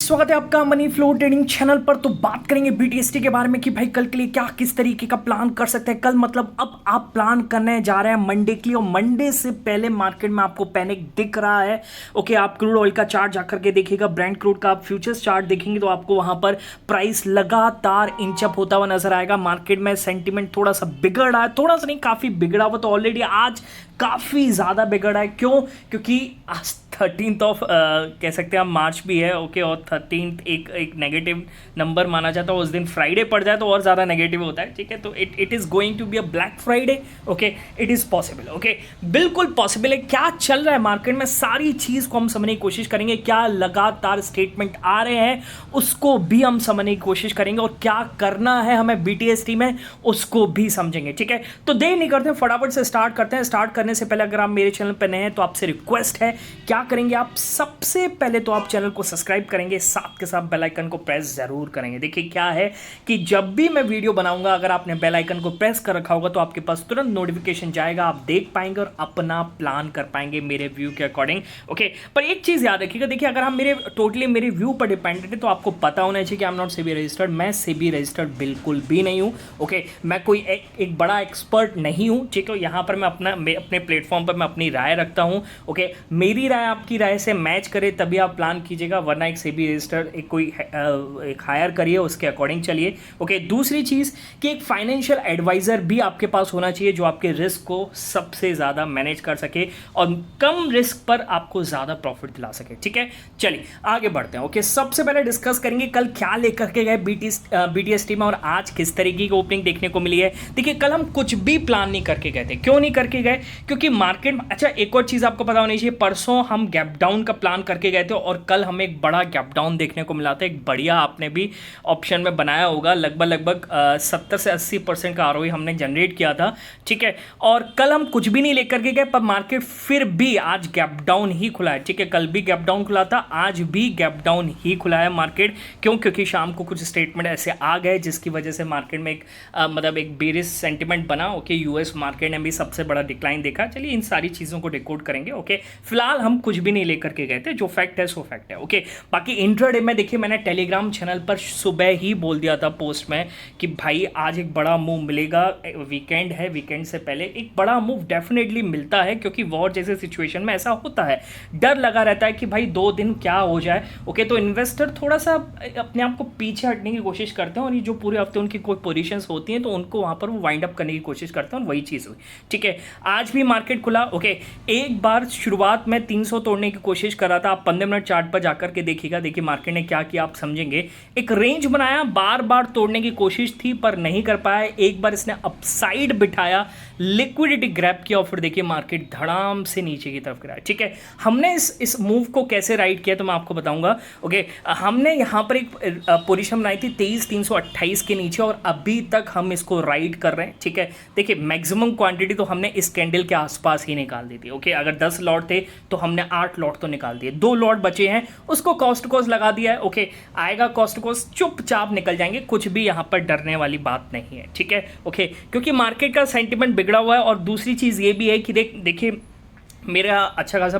स्वागत है आपका मनी फ्लो ट्रेडिंग चैनल पर। तो बात करेंगे बीटीएसटी के बारे में कि भाई कल के लिए क्या किस तरीके का प्लान कर सकते हैं। कल मतलब अब आप प्लान करने जा रहे हैं मंडे के लिए, और मंडे से पहले मार्केट में आपको पैनिक दिख रहा है। ओके, आप क्रूड ऑयल का चार्ट जाकर के देखिएगा, ब्रेंट क्रूड का आप फ्यूचर्स चार्ट देखेंगे तो आपको वहां पर प्राइस लगातार इंचअप होता हुआ नजर आएगा। मार्केट में सेंटीमेंट थोड़ा सा बिगड़ रहा है, थोड़ा सा नहीं काफी बिगड़ा हुआ, तो ऑलरेडी आज काफी ज्यादा बिगड़ा है। क्यों? क्योंकि आज 13 ऑफ कह सकते हैं आप मार्च भी है। ओके, और 13 एक नेगेटिव नंबर माना जाता है। उस दिन फ्राइडे पड़ जाए तो और ज़्यादा नेगेटिव होता है। ठीक है, तो it is going to be a black Friday. Okay, it is possible. Okay, बिल्कुल पॉसिबल है। क्या चल रहा है मार्केट में, सारी चीज़ को हम समझने की कोशिश करेंगे। क्या लगातार स्टेटमेंट आ रहे हैं उसको भी हम समझने की कोशिश करेंगे, और क्या करना है हमें बीटीएसटी में उसको भी समझेंगे। ठीक है, तो देर नहीं करते हैं, फटाफट से स्टार्ट करते हैं। स्टार्ट करने से पहले अगर आप मेरे चैनल पर नए हैं तो आपसे रिक्वेस्ट है, क्या करेंगे आप, सबसे पहले तो आप चैनल को सब्सक्राइब करेंगे, साथ के साथ बेल आइकन को प्रेस जरूर करेंगे। देखिए क्या है कि जब भी मैं वीडियो बनाऊंगा, अगर आपने बेल आइकन को प्रेस कर रखा होगा तो आपके पास तुरंत नोटिफिकेशन जाएगा, आप देख पाएंगे और अपना प्लान कर पाएंगे मेरे व्यू के अकॉर्डिंग। ओके, पर एक चीज याद रखिएगा, देखिए अगर हम टोटली मेरे व्यू पर डिपेंडेंट है तो आपको पता होना चाहिए कि I am not SEBI registered. मैं सेबी रजिस्टर्ड बिल्कुल भी नहीं हूं। ओके, मैं कोई एक बड़ा एक्सपर्ट नहीं हूं। ठीक है, यहां पर मैं अपने प्लेटफॉर्म पर मैं अपनी राय रखता हूं। ओके, मेरी राय आपकी राय से मैच करे तभी आप प्लान कीजिएगा, वरना एक सेबी रजिस्टर्ड एक हायर करिए, उसके अकॉर्डिंग चलिए। ओके, दूसरी चीज़ कि एक फाइनेंशियल एडवाइज़र भी आपके पास होना चाहिए जो आपके रिस्क को सबसे ज़्यादा मैनेज कर सके और कम रिस्क पर आपको ज़्यादा प्रॉफिट दिला सके। ठीक है, चलिए आगे बढ़ते हैं। ओके, सबसे पहले डिस्कस करेंगे कल क्या लेकर के गए बीटीएसटी में और आज किस तरीके की ओपनिंग देखने को मिली है। देखिए कल हम कुछ भी प्लान नहीं करके गए थे। क्यों नहीं करके गए? क्योंकि मार्केट, अच्छा एक और चीज़ आपको पता होनी चाहिए, परसों हम गैप डाउन का प्लान करके गए थे और कल हमें एक बड़ा गैप डाउन देखने को मिला था। एक बढ़िया, आपने भी ऑप्शन में बनाया होगा, लगभग 70 से 80% का आरओई हमने जनरेट किया था। ठीक है, और कल हम कुछ भी नहीं लेकर के गए, पर मार्केट फिर भी आज गैप डाउन ही खुला है। ठीक है, कल भी गैप डाउन खुला था, आज भी गैप डाउन ही खुला है मार्केट। क्यों? क्योंकि शाम को कुछ स्टेटमेंट ऐसे आ गए जिसकी वजह से मार्केट में एक बेरिश सेंटिमेंट बना। ओके, यूएस मार्केट ने भी सबसे बड़ा डिक्लाइन देखा। चलिए इन सारी चीज़ों को डिकोड करेंगे। ओके, फिलहाल हम कुछ भी नहीं लेकर के गए थे, जो फैक्ट है सो फैक्ट है। ओके, बाकी इंट्राडे में देखिए मैंने टेलीग्राम चैनल पर सुबह ही बोल दिया था पोस्ट में कि भाई आज एक बड़ा मूव मिलेगा, वीकेंड है, वीकेंड से पहले एक बड़ा मूव डेफिनेटली मिलता है, क्योंकि वॉर जैसे सिचुएशन में ऐसा होता है, डर लगा रहता है कि भाई 2 दिन क्या हो जाए। ओके, तो इन्वेस्टर थोड़ा सा अपने आप को पीछे हटने की कोशिश करते हैं, और ये जो पूरे हफ्ते उनकी कोई पोजीशंस होती हैं तो उनको वहां पर वो वाइंड अप करने की कोशिश करते हैं, और वही चीज़ हुई। ठीक है, आज भी मार्केट खुला। ओके, एक बार शुरुआत में 300 तोड़ने की कोशिश कर रहा था, आप 15 मिनट चार्ट पर जाकर के देखिएगा। देखिए मार्केट ने क्या किया आप समझेंगे। एक रेंज बनाया, बार बार तोड़ने की कोशिश थी पर नहीं कर पाया। एक बार इसने अपसाइड बिठाया, लिक्विडिटी ग्रैब किया, और फिर देखिए मार्केट धड़ाम से नीचे की तरफ गिरा। ठीक है, हमने इस मूव को कैसे राइड किया तो मैं आपको बताऊंगा। ओके, हमने यहाँ पर एक पोजीशन बनाई थी 23,328 के नीचे, और अभी तक हम इसको राइड कर रहे हैं। ठीक है, देखिए मैक्सिमम क्वांटिटी तो हमने इस कैंडल के आसपास ही निकाल दी थी। ओके, अगर 10 लॉट थे तो हमने 8 लॉट तो निकाल दिए, 2 लॉट बचे हैं, उसको कॉस्ट लगा दिया है। ओके, आएगा कॉस्ट चुपचाप निकल जाएंगे, कुछ भी यहाँ पर डरने वाली बात नहीं है। ठीक है, ओके, क्योंकि मार्केट का सेंटिमेंट बिगड़ा हुआ है। और दूसरी चीज़ ये भी है कि देखिए मेरा अच्छा खासा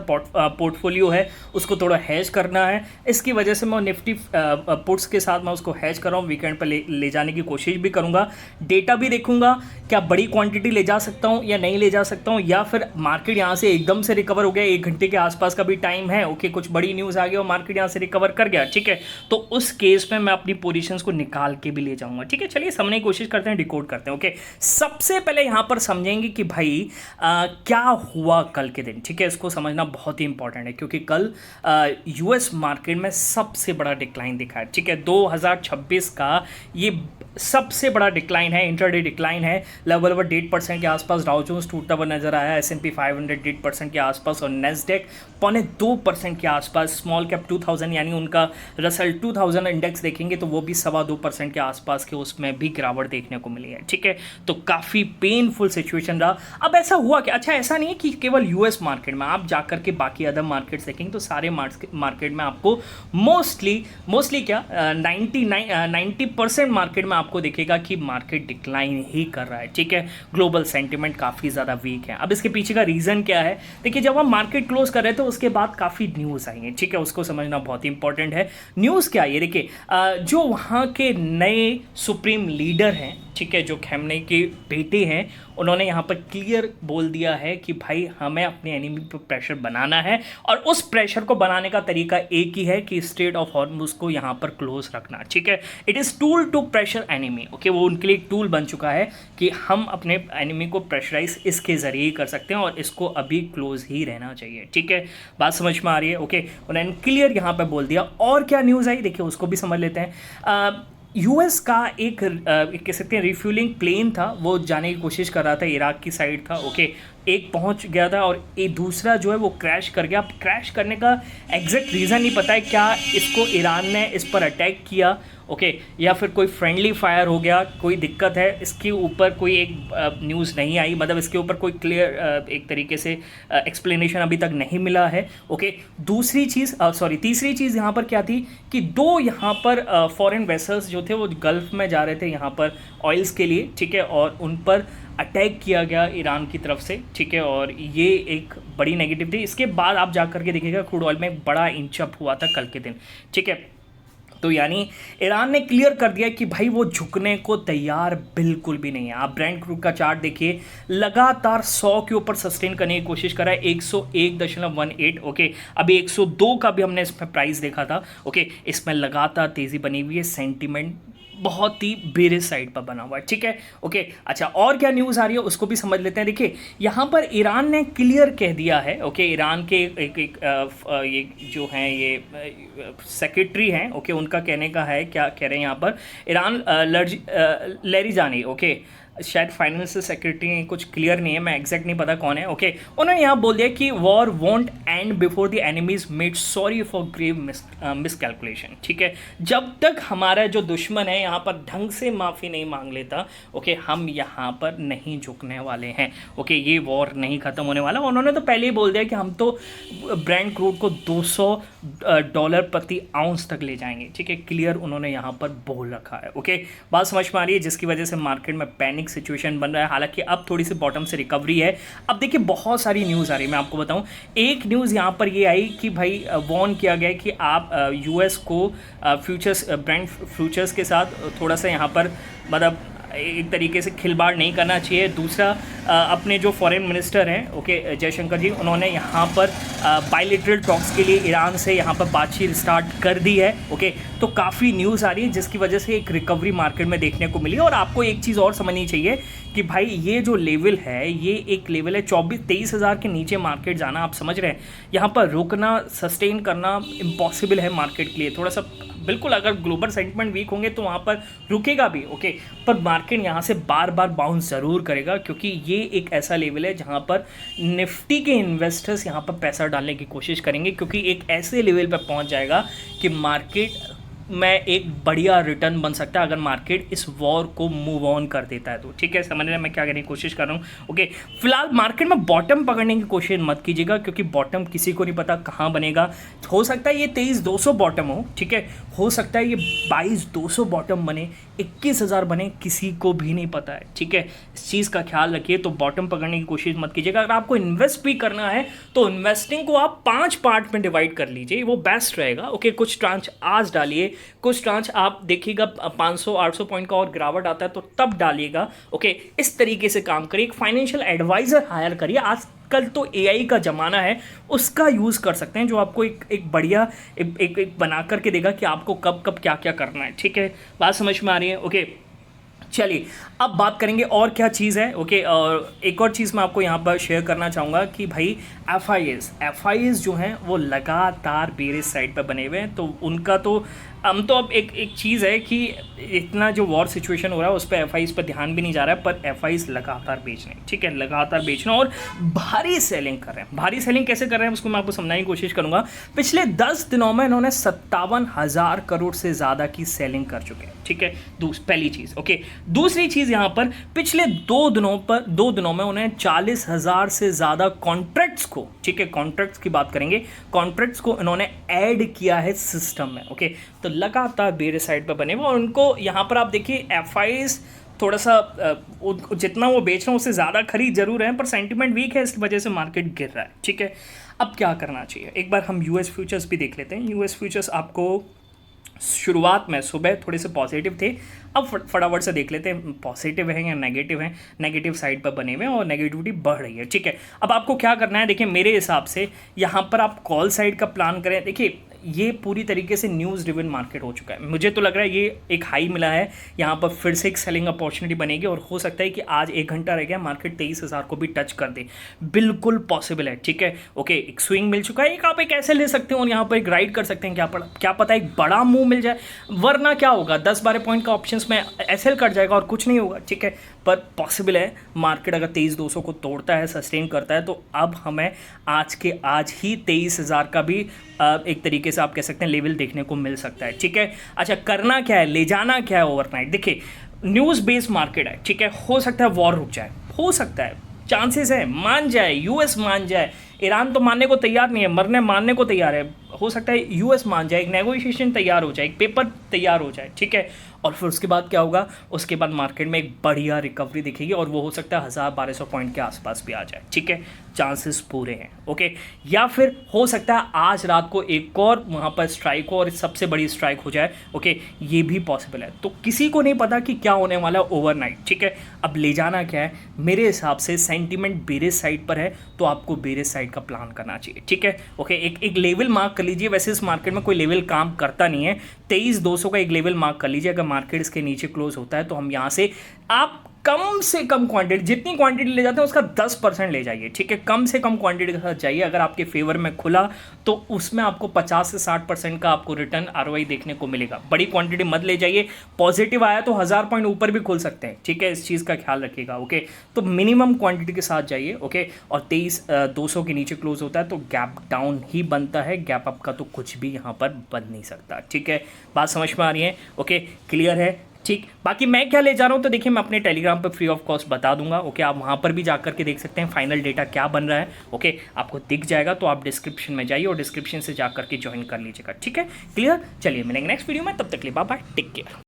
पोर्टफोलियो है, उसको थोड़ा हैज करना है। इसकी वजह से मैं निफ्टी पुट्स के साथ मैं उसको हैज कर रहा हूँ, वीकेंड पर ले जाने की कोशिश भी करूँगा। डेटा भी देखूँगा, क्या बड़ी क्वांटिटी ले जा सकता हूँ या नहीं ले जा सकता हूँ, या फिर मार्केट यहाँ से एकदम से रिकवर हो गया, 1 घंटे के आसपास का भी टाइम है। ओके, कुछ बड़ी न्यूज़ आ गई और मार्केट यहाँ से रिकवर कर गया। ठीक है, तो उस केस में मैं अपनी पोजीशंस को निकाल के भी ले जाऊँगा। ठीक है, चलिए समझने की कोशिश करते हैं, डिकोड करते हैं। ओके, सबसे पहले यहाँ पर समझेंगे कि भाई क्या हुआ कल के दिन। ठीक है, इसको समझना बहुत ही इंपॉर्टेंट है, क्योंकि कल यूएस मार्केट में सबसे बड़ा डिक्लाइन दिखा है। ठीक है, 2026 का ये सबसे बड़ा डिक्लाइन है, इंट्राडे डिक्लाइन है। लगभग 1.5% के आसपास डाउ जोन्स टूटता हुआ नजर आया, S&P 500 1.5% के आसपास, और नेस्डेक 0.25% के आसपास। स्मॉल कैप 2000 यानी उनका रसल 2000 इंडेक्स देखेंगे तो वो भी 2.25% के आसपास के, उसमें भी गिरावट देखने को मिली है। ठीक है, तो काफ़ी पेनफुल सिचुएशन रहा। अब ऐसा हुआ कि अच्छा ऐसा नहीं है कि केवल यूएस मार्केट में, आप जाकर के बाकी अदर मार्केट्स देखेंगे तो सारे मार्केट में आपको मोस्टली क्या 90% मार्केट में आपको दिखेगा कि मार्केट डिक्लाइन ही कर रहा है, ठीक है। ग्लोबल सेंटिमेंट काफ़ी ज़्यादा वीक है। अब इसके पीछे का रीज़न क्या है, देखिए जब हम मार्केट क्लोज कर रहे थे उसके बाद काफ़ी न्यूज़ आई हैं, ठीक है, उसको समझना बहुत ही इंपॉर्टेंट है। न्यूज़ क्या है, देखिए जो वहाँ के नए सुप्रीम लीडर हैं, ठीक है, जो खैमने के बेटे हैं, उन्होंने यहाँ पर क्लियर बोल दिया है कि भाई हमें अपने एनिमी पर प्रेशर बनाना है और उस प्रेशर को बनाने का तरीका एक ही है कि स्ट्रेट ऑफ हॉर्मुज को यहाँ पर क्लोज रखना, ठीक है। It is tool to pressure enemy, okay, वो उनके लिए एक टूल बन चुका है कि हम अपने एनिमी को प्रेशराइज इसके ज़रिए ही कर सकते हैं और इसको अभी क्लोज ही रहना चाहिए, ठीक है। बात समझ में आ रही है, ओके। उन्होंने क्लियर यहाँ पर बोल दिया। और क्या न्यूज़ आई देखिए उसको भी समझ लेते हैं। यूएस का एक कह सकते हैं रिफ्यूलिंग प्लेन था, वो जाने की कोशिश कर रहा था, इराक की साइड था, ओके। एक पहुंच गया था और एक दूसरा जो है वो क्रैश कर गया। अब क्रैश करने का एग्जैक्ट रीज़न नहीं पता है, क्या इसको ईरान ने इस पर अटैक किया, ओके, या फिर कोई फ्रेंडली फायर हो गया, कोई दिक्कत है, इसके ऊपर कोई एक न्यूज़ नहीं आई, मतलब इसके ऊपर कोई क्लियर एक तरीके से एक्सप्लेनेशन अभी तक नहीं मिला है, ओके। तीसरी चीज़ यहाँ पर क्या थी कि दो यहाँ पर फॉरेन वेसल्स जो थे वो गल्फ़ में जा रहे थे यहाँ पर ऑयल्स के लिए, ठीक है, और उन पर अटैक किया गया ईरान की तरफ से, ठीक है, और ये एक बड़ी नेगेटिव थी। इसके बाद आप जा करके देखिएगा क्रूड ऑयल में बड़ा इंचअप हुआ था कल के दिन, ठीक है। तो यानी ईरान ने क्लियर कर दिया कि भाई वो झुकने को तैयार बिल्कुल भी नहीं है। आप ब्रेंट क्रूड का चार्ट देखिए, लगातार 100 के ऊपर सस्टेन करने की कोशिश कर रहा है, 101.18, ओके। अभी 102 का भी हमने इसमें प्राइस देखा था, ओके। इसमें लगातार तेज़ी बनी हुई है, सेंटिमेंट बहुत ही बेरिश साइड पर बना हुआ है, ठीक है, ओके। अच्छा, और क्या न्यूज़ आ रही है उसको भी समझ लेते हैं। देखिए यहाँ पर ईरान ने क्लियर कह दिया है, ओके, ईरान के ये जो हैं ये सेक्रेटरी हैं, ओके, उनका कहने का है, क्या कह रहे हैं यहाँ पर, ईरान लैरिजानी, ओके, शायद फाइनेंस सेक्रेटरी, कुछ क्लियर नहीं है, मैं एग्जैक्ट नहीं पता कौन है, ओके। उन्होंने यहाँ बोल दिया कि war won't end before the enemies made sorry for grave miscalculation, ठीक है। जब तक हमारा जो दुश्मन है यहाँ पर ढंग से माफ़ी नहीं मांग लेता, ओके, हम यहाँ पर नहीं झुकने वाले हैं, ओके। ये वॉर नहीं ख़त्म होने वाला। उन्होंने तो पहले ही बोल दिया कि हम तो ब्रेंट क्रूड को $200 प्रति आउंस तक ले जाएंगे, ठीक है, क्लियर उन्होंने यहाँ पर बोल रखा है, ओके। बात समझ में आ रही है, जिसकी वजह से मार्केट में पैनिक सिचुएशन बन रहा है। हालांकि अब थोड़ी सी बॉटम से रिकवरी है। अब देखिए बहुत सारी न्यूज़ आ रही है, मैं आपको बताऊं। एक न्यूज़ यहाँ पर ये आई कि भाई वॉर्न किया गया कि आप यूएस को ब्रेंट फ्यूचर्स के साथ थोड़ा सा यहाँ पर मतलब एक तरीके से खिलवाड़ नहीं करना चाहिए। दूसरा अपने जो फॉरेन मिनिस्टर हैं, ओके, जयशंकर जी, उन्होंने यहाँ पर बायलैटरल टॉक्स के लिए ईरान से यहाँ पर बातचीत स्टार्ट कर दी है, ओके। तो काफ़ी न्यूज़ आ रही है जिसकी वजह से एक रिकवरी मार्केट में देखने को मिली। और आपको एक चीज़ और समझनी चाहिए कि भाई ये जो लेवल है ये एक लेवल है 23 हज़ार के नीचे मार्केट जाना, आप समझ रहे हैं, यहाँ पर रुकना सस्टेन करना इम्पॉसिबल है मार्केट के लिए। थोड़ा सा बिल्कुल अगर ग्लोबल सेंटिमेंट वीक होंगे तो वहाँ पर रुकेगा भी, ओके, पर मार्केट यहाँ से बार बार बाउंस ज़रूर करेगा क्योंकि ये एक ऐसा लेवल है जहाँ पर निफ्टी के इन्वेस्टर्स यहाँ पर पैसा डालने की कोशिश करेंगे क्योंकि एक ऐसे लेवल पर पहुँच जाएगा कि मार्केट में एक बढ़िया रिटर्न बन सकता है अगर मार्केट इस वॉर को मूव ऑन कर देता है तो, ठीक है। समझने मैं क्या करने की कोशिश कर रहा हूँ, ओके। फिलहाल मार्केट में बॉटम पकड़ने की कोशिश मत कीजिएगा क्योंकि बॉटम किसी को नहीं पता कहाँ बनेगा। हो सकता है ये 23,200 बॉटम हो, ठीक है, हो सकता है ये 22,200 बॉटम बने, 21,000 बने, किसी को भी नहीं पता है, ठीक है। इस चीज़ का ख्याल रखिए। तो बॉटम पकड़ने की कोशिश मत कीजिएगा। अगर आपको इन्वेस्ट भी करना है तो इन्वेस्टिंग को आप 5 पार्ट में डिवाइड कर लीजिए, वो बेस्ट रहेगा, ओके। कुछ ट्रांच आज डालिए, कुछ ट्रांच आप देखिएगा 500-800 पॉइंट का और गिरावट आता है तो तब डालिएगा, ओके। इस तरीके से काम करिए। एक फाइनेंशियल एडवाइजर हायर करिए। आजकल तो एआई का ज़माना है, उसका यूज़ कर सकते हैं जो आपको एक बढ़िया एक बना करके देगा कि आपको कब कब क्या क्या करना है, ठीक है। बात समझ में आ रही है, ओके। चलिए अब बात करेंगे और क्या चीज़ है, ओके। और एक और चीज़ मैं आपको यहाँ पर शेयर करना चाहूँगा कि भाई एफआईएस जो हैं वो लगातार बेरिश साइड पर बने हुए हैं। तो उनका तो तो अब एक चीज़ है कि इतना जो वॉर सिचुएशन हो रहा है उस पर एफआईएस पर ध्यान भी नहीं जा रहा है, पर एफआईएस लगातार बेच रहे हैं, ठीक है, लगातार बेचना और भारी सेलिंग कर रहे हैं। भारी सेलिंग कैसे कर रहे हैं उसको मैं आपको समझाने की कोशिश करूँगा। पिछले 10 दिनों में इन्होंने 57,000 करोड़ से ज़्यादा की सेलिंग कर चुके हैं, ठीक है। पहली चीज़, ओके। दूसरी चीज़ यहाँ पर पिछले 2 दिनों में उन्हें 40,000 से ज़्यादा कॉन्ट्रैक्ट्स को, ठीक है, कॉन्ट्रैक्ट्स की बात करेंगे, कॉन्ट्रैक्ट्स को इन्होंने ऐड किया है सिस्टम में। ओके, तो लगातार बेयर साइड पर बने हुए, और उनको यहाँ पर आप देखिए एफआईज थोड़ा सा जितना वो बेच रहे हैं उससे ज़्यादा खरीद जरूर है, पर सेंटिमेंट वीक है, इस वजह से मार्केट गिर रहा है। ठीक है, अब क्या करना चाहिए, एक बार हम यूएस फ्यूचर्स भी देख लेते हैं। यूएस फ्यूचर्स आपको शुरुआत में सुबह थोड़े से पॉजिटिव थे, अब फटाफट से देख लेते हैं पॉजिटिव हैं या नेगेटिव हैं। नेगेटिव साइड पर बने हुए हैं और नेगेटिविटी बढ़ रही है। ठीक है, अब आपको क्या करना है, देखिए मेरे हिसाब से यहाँ पर आप कॉल साइड का प्लान करें। देखिए ये पूरी तरीके से न्यूज़ ड्रिवन मार्केट हो चुका है, मुझे तो लग रहा है ये एक हाई मिला है, यहाँ पर फिर से एक सेलिंग अपॉर्चुनिटी बनेगी, और हो सकता है कि आज 1 घंटा रह गया मार्केट 23,000 को भी टच कर दे, बिल्कुल पॉसिबल है। ठीक है, ओके, एक स्विंग मिल चुका है, एक आप एक ऐसे ले सकते हो और यहाँ पर एक राइड कर सकते हैं, क्या पता एक बड़ा मूव मिल जाए, वरना क्या होगा 10-12 पॉइंट का ऑप्शंस में एसएल कट जाएगा और कुछ नहीं होगा। ठीक है, पर पॉसिबल है मार्केट अगर 23,200 को तोड़ता है, सस्टेन करता है, तो अब हमें आज ही 23,000 का भी एक तरीके से आप कह सकते हैं लेवल देखने को मिल सकता है। ठीक है, अच्छा करना क्या है, ले जाना क्या है ओवरनाइट। देखिए न्यूज़ बेस्ड मार्केट है, ठीक है, हो सकता है वॉर रुक जाए, हो सकता है, चांसेस है मान जाए, यूएस मान जाए, ईरान तो मानने को तैयार नहीं है, मानने को तैयार है, हो सकता है यूएस मान जाए, एक नेगोशिएशन तैयार हो जाए, एक पेपर तैयार हो जाए। ठीक है, और फिर उसके बाद क्या होगा, उसके बाद मार्केट में एक बढ़िया रिकवरी दिखेगी, और वो हो सकता है 1,000-1,200 पॉइंट के आसपास भी आ जाए। ठीक है, चांसेस पूरे हैं। ओके, या फिर हो सकता है आज रात को एक और वहाँ पर स्ट्राइक हो और सबसे बड़ी स्ट्राइक हो जाए। ओके, ये भी पॉसिबल है, तो किसी को नहीं पता कि क्या होने वाला है ओवरनाइट। ठीक है, अब ले जाना क्या है, मेरे हिसाब से सेंटीमेंट बेरिश साइड पर है, तो आपको बेरिश साइड का प्लान करना चाहिए। ठीक है, ओके, एक लेवल मार्क कर लीजिए, वैसे इस मार्केट में कोई लेवल काम करता नहीं है, 23,200 का एक लेवल मार्क कर लीजिए, अगर मार्केट इसके नीचे क्लोज होता है तो हम यहाँ से आप कम से कम क्वांटिटी, जितनी क्वांटिटी ले जाते हैं उसका 10% ले जाइए। ठीक है, कम से कम क्वांटिटी के साथ जाइए, अगर आपके फेवर में खुला तो उसमें आपको 50 से 60% का आपको रिटर्न आरओआई देखने को मिलेगा। बड़ी क्वांटिटी मत ले जाइए, पॉजिटिव आया तो 1000 पॉइंट ऊपर भी खुल सकते हैं। ठीक है, इस चीज़ का ख्याल रखिएगा। ओके, तो मिनिमम क्वांटिटी के साथ जाइए। ओके, और 23,200 के नीचे क्लोज होता है तो गैप डाउन ही बनता है, गैप अप का तो कुछ भी यहाँ पर बन नहीं सकता। ठीक है, बात समझ में आ रही है। ओके, क्लियर है। ठीक, बाकी मैं क्या ले जा रहा हूँ तो देखिए मैं अपने टेलीग्राम पर फ्री ऑफ कॉस्ट बता दूंगा। ओके, आप वहाँ पर भी जाकर के देख सकते हैं फाइनल डेटा क्या बन रहा है। ओके, आपको दिख जाएगा, तो आप डिस्क्रिप्शन में जाइए और डिस्क्रिप्शन से जाकर के ज्वाइन कर लीजिएगा। ठीक है, क्लियर। चलिए मिलेंगे नेक्स्ट वीडियो में, तब तक के लिए बाय बाय, टेक केयर।